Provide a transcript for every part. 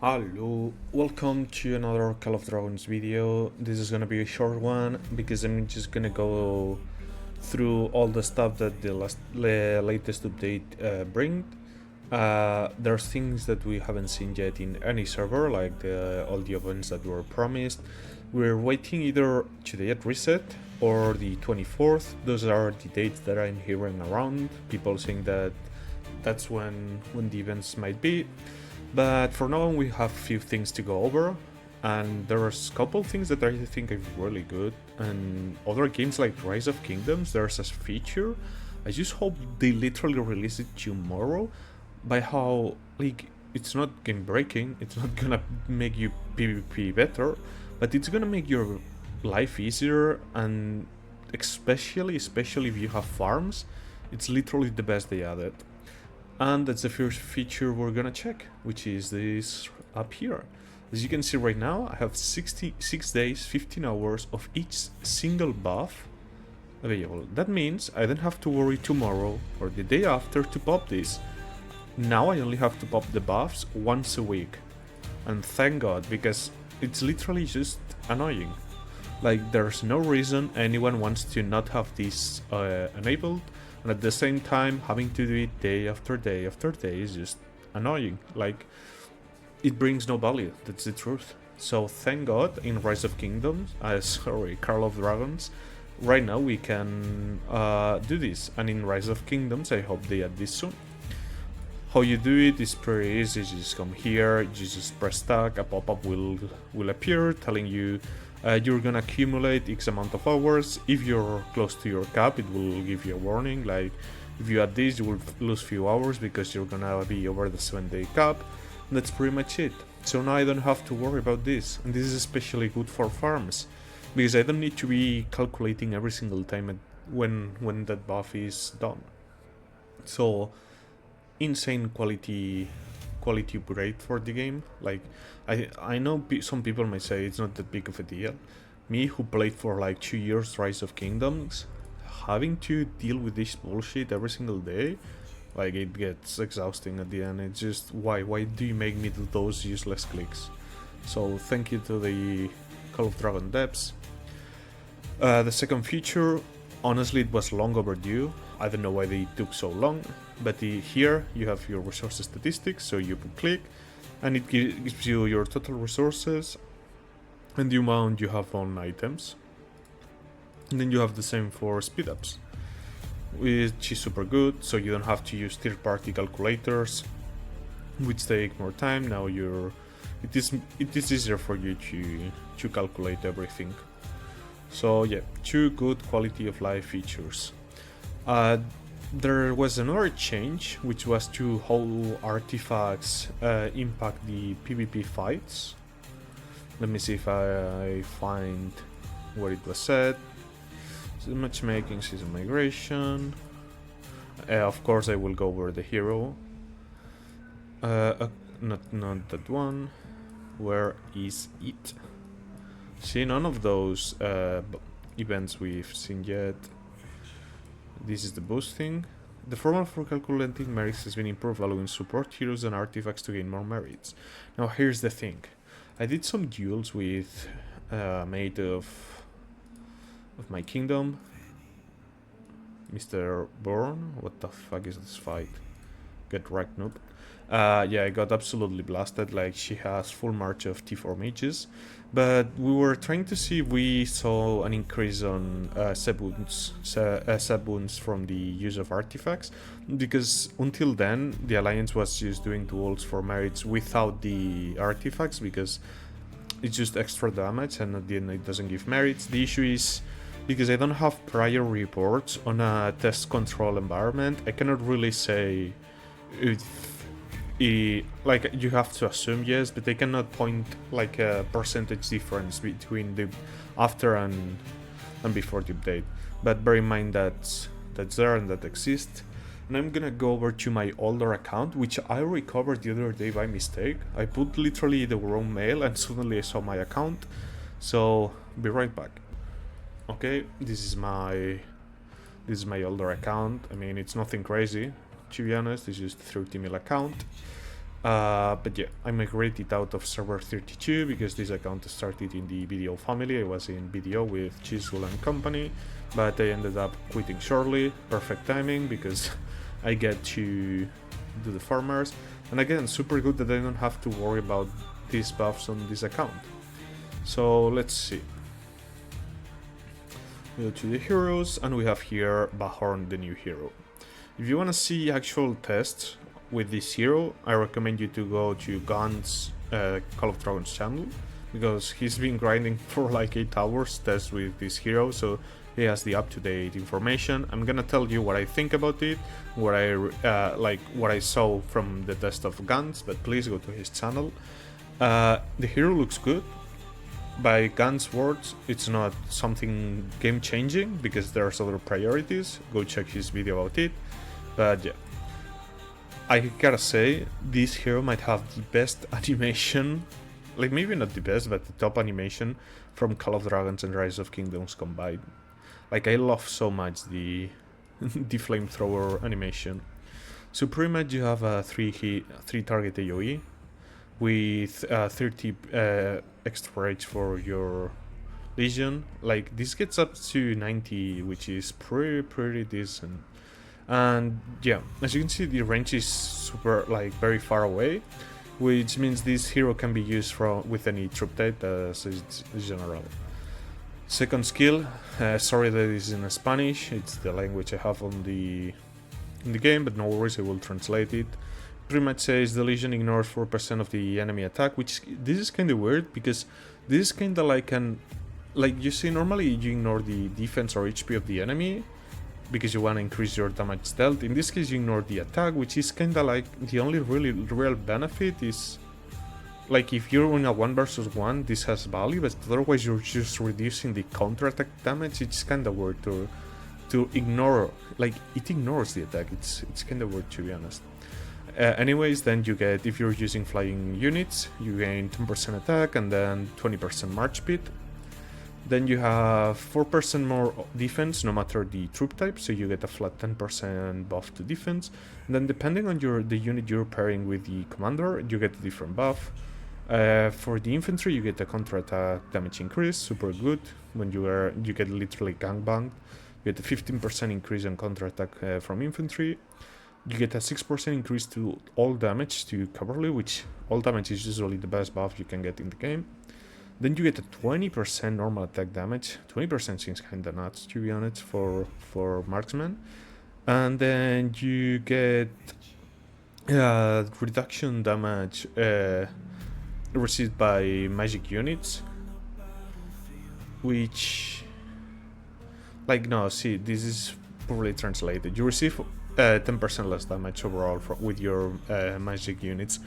Hello, welcome to another Call of Dragons video. This is gonna be a short one because I'm just gonna go through all the stuff that the latest update bring. There's things that we haven't seen yet in any server, like all the events that were promised. We're waiting either today at reset or the 24th. Those are the dates that I'm hearing around. People saying that that's when the events might be. But for now, we have a few things to go over, and there's a couple things that I think are really good. And other games like Rise of Kingdoms, there's a feature. I just hope they literally release it tomorrow. By how like it's not game breaking, it's not gonna make you PvP better, but it's gonna make your life easier, and especially if you have farms, it's literally the best they added. And that's the first feature we're gonna check, which is this up here. As you can see right now, I have 66 days, 15 hours of each single buff available. That means I don't have to worry tomorrow or the day after to pop this. Now I only have to pop the buffs once a week. And thank God, because it's literally just annoying. Like, there's no reason anyone wants to not have this enabled, and at the same time having to do it day after day after day is just annoying. Like, it brings no value, that's the truth. So thank God in Rise of Kingdoms, Call of Dragons, right now we can do this, and in Rise of Kingdoms I hope they add this soon. How you do it is pretty easy. You just come here, you just press tag, a pop-up will appear telling you you're gonna accumulate X amount of hours. If you're close to your cap, it will give you a warning, like if you add this you will lose few hours because you're gonna be over the 7-day cap. And that's pretty much it. So now I don't have to worry about this, and this is especially good for farms because I don't need to be calculating every single time when that buff is done. So insane quality upgrade for the game. Like, I know some people might say it's not that big of a deal. Me, who played for like 2 years Rise of Kingdoms, having to deal with this bullshit every single day, like, it gets exhausting at the end. It's just, why do you make me do those useless clicks? So thank you to the Call of Dragon devs. The second feature, honestly, it was long overdue. I don't know why they took so long, but here you have your resources statistics, so you click and it gives you your total resources and the amount you have on items. And then you have the same for speed ups, which is super good, so you don't have to use third-party calculators, which take more time. Now it is easier for you to calculate everything. So yeah, two good quality of life features. There was another change, which was to how artifacts impact the PvP fights. Let me see if I find where it was said. So matchmaking, season migration. Of course, I will go over the hero. Not that one. Where is it? See, none of those events we've seen yet. This is the boosting. The formula for calculating merits has been improved, allowing support heroes and artifacts to gain more merits. Now here's the thing. I did some duels with mate of my kingdom, Mr. Bourne. What the fuck is this fight? Get wrecked, noob. Yeah, I got absolutely blasted. Like, she has full march of T4 mages, but we were trying to see if we saw an increase on sub wounds from the use of artifacts, because until then the alliance was just doing duels for merits without the artifacts because it's just extra damage and at the end it doesn't give merits. The issue is because I don't have prior reports on a test control environment, I cannot really say if like, you have to assume yes, but they cannot point like a percentage difference between the after and before the update. But bear in mind that that's there and that exists. And I'm gonna go over to my older account, which I recovered the other day by mistake. I put literally the wrong mail and suddenly I saw my account. So be right back. Okay, this is my older account. I mean, it's nothing crazy, to be honest. It's just a 30 mil account. But yeah, I migrated out of server 32 because this account started in the BDO family. I was in BDO with Chisel and company, but I ended up quitting shortly. Perfect timing because I get to do the farmers. And again, super good that I don't have to worry about these buffs on this account. So let's see. We go to the heroes, and we have here Bahorn, the new hero. If you want to see actual tests with this hero, I recommend you to go to Gun's Call of Dragons channel, because he's been grinding for like 8 hours tests with this hero, so he has the up-to-date information. I'm gonna tell you what I think about it, what I saw from the test of Guns, but please go to his channel. The hero looks good. By Gun's words, it's not something game-changing because there's other priorities. Go check his video about it. But yeah, I gotta say, this hero might have the best animation, like maybe not the best, but the top animation from Call of Dragons and Rise of Kingdoms combined. Like, I love so much the the flamethrower animation. So pretty much you have a 3 target AoE with 30 extra rage for your Legion. Like, this gets up to 90, which is pretty decent. And yeah, as you can see, the range is super, like, very far away, which means this hero can be used with any troop type as it's general. Second skill, sorry that it is in Spanish, it's the language I have in the game, but no worries, I will translate it. Pretty much says the Legion ignores 4% of the enemy attack, which this is kind of weird because this is kind of like you see, normally you ignore the defense or HP of the enemy because you want to increase your damage dealt. In this case, you ignore the attack, which is kind of like the only really real benefit is, like, if you're in a 1 versus 1, this has value, but otherwise you're just reducing the counter attack damage. It's kind of weird to ignore, like, it ignores the attack. It's kind of weird, to be honest. Anyways, then you get, if you're using flying units, you gain 10% attack and then 20% march speed. Then you have 4% more defense no matter the troop type, so you get a flat 10% buff to defense. And then depending on the unit you're pairing with the commander, you get a different buff. For the infantry, you get a counter attack damage increase, super good. When you get literally gangbanged, you get a 15% increase on counter attack from infantry. You get a 6% increase to all damage to cavalry, which all damage is usually the best buff you can get in the game. Then you get a 20% normal attack damage. 20% seems kinda nuts, to be honest, for marksman. And then you get reduction damage received by magic units, which, like, no, see, this is poorly translated. You receive 10% less damage overall with your magic units.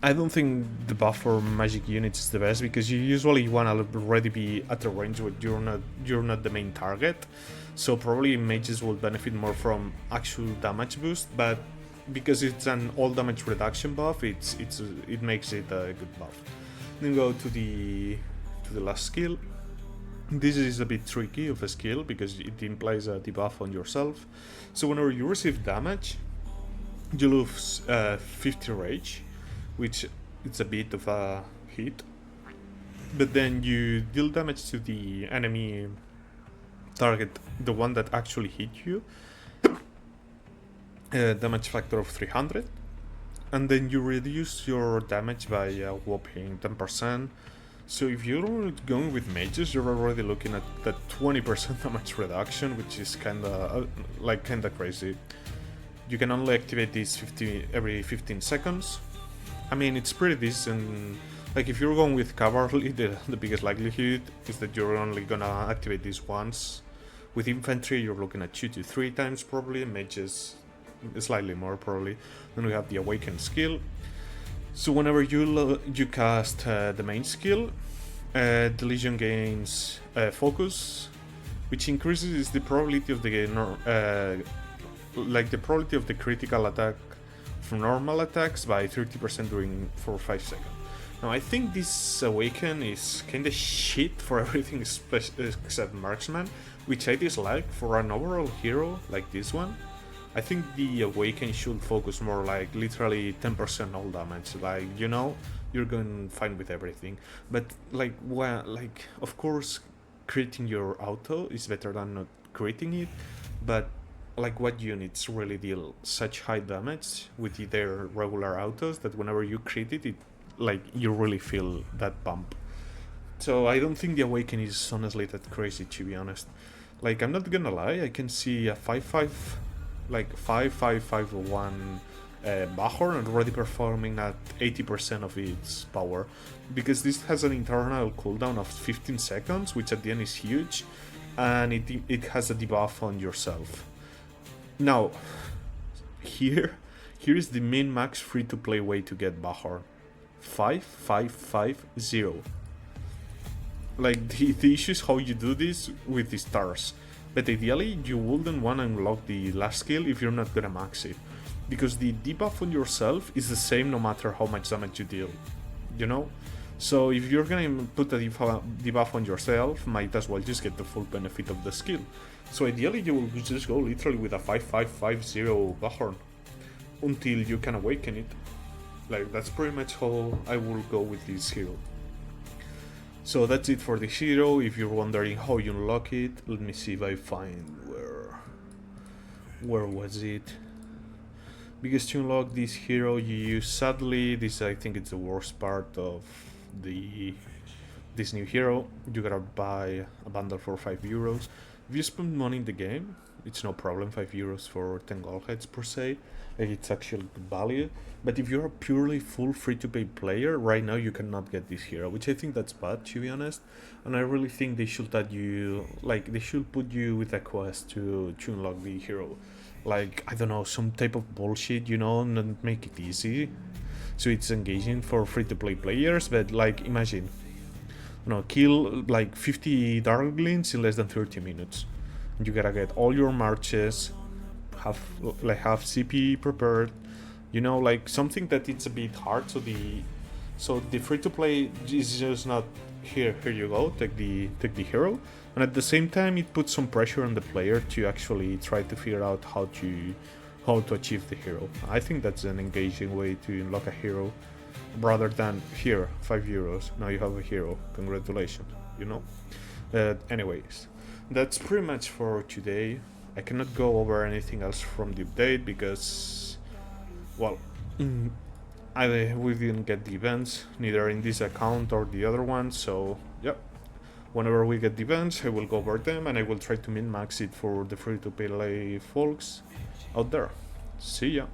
I don't think the buff for magic units is the best because you usually want to already be at a range where you're not the main target, so probably mages will benefit more from actual damage boost, but because it's an all damage reduction buff, it makes it a good buff. Then go to the last skill. This is a bit tricky of a skill because it implies a debuff on yourself. So whenever you receive damage, you lose 50 rage, which it's a bit of a hit. But then you deal damage to the enemy target, the one that actually hit you, damage factor of 300. And then you reduce your damage by a whopping 10%. So if you're going with mages, you're already looking at that 20% damage reduction, which is kinda crazy. You can only activate this every 15 seconds. I mean, it's pretty decent. Like, if you're going with cavalry, the biggest likelihood is that you're only gonna activate this once. With infantry, you're looking at 2 to 3 times probably. Mages, slightly more probably. Then we have the awaken skill. So whenever you cast the main skill, the Legion gains focus, which increases the probability of the probability of the critical attack from normal attacks by 30% during 4 or 5 seconds. Now I think this awaken is kinda shit for everything except marksman, which I dislike for an overall hero like this one. I think the Awaken should focus more like literally 10% all damage. Like, you know, you're going fine with everything. But like, well, like, of course, creating your auto is better than not creating it. But like, what units really deal such high damage with their regular autos that whenever you crit it, like you really feel that bump. So I don't think the Awaken is honestly that crazy, to be honest. Like, I'm not gonna lie, I can see a 5-5, like 5-5-5-1 Bahorn already performing at 80% of its power, because this has an internal cooldown of 15 seconds, which at the end is huge, and it has a debuff on yourself. Now, here is the min-max free-to-play way to get Bahorn. 5-5-5-0. Like, the issue is how you do this with the stars. But ideally, you wouldn't want to unlock the last skill if you're not gonna max it. Because the debuff on yourself is the same no matter how much damage you deal. You know? So if you're gonna put a debuff on yourself, might as well just get the full benefit of the skill. So ideally, you will just go literally with a 5-5-5-0 Bahorn until you can awaken it. Like, that's pretty much how I will go with this hero. So that's it for the hero. If you're wondering how you unlock it, let me see if I find where was it. Because to unlock this hero you use, sadly, this I think it's the worst part of this new hero. You gotta buy a bundle for €5. If you spend money in the game, it's no problem, €5 for 10 gold heads per se. It's actually good value. But if you're a purely full free-to-play player, right now you cannot get this hero, which I think that's bad, to be honest. And I really think they should add you, like, they should put you with a quest to unlock the hero. Like, I don't know, some type of bullshit, you know, and make it easy. So it's engaging for free-to-play players, but like, imagine, kill like 50 Darklings in less than 30 minutes. You gotta get all your marches, have CP prepared, like something that it's a bit hard. So the free to play is just not here you go, take the hero, and at the same time it puts some pressure on the player to actually try to figure out how to achieve the hero. I think that's an engaging way to unlock a hero, rather than here, €5, now you have a hero, congratulations, anyways, that's pretty much for today. I cannot go over anything else from the update because, well, we didn't get the events, neither in this account or the other one, so yeah. Whenever we get the events, I will go over them and I will try to min-max it for the free-to-play folks out there. See ya!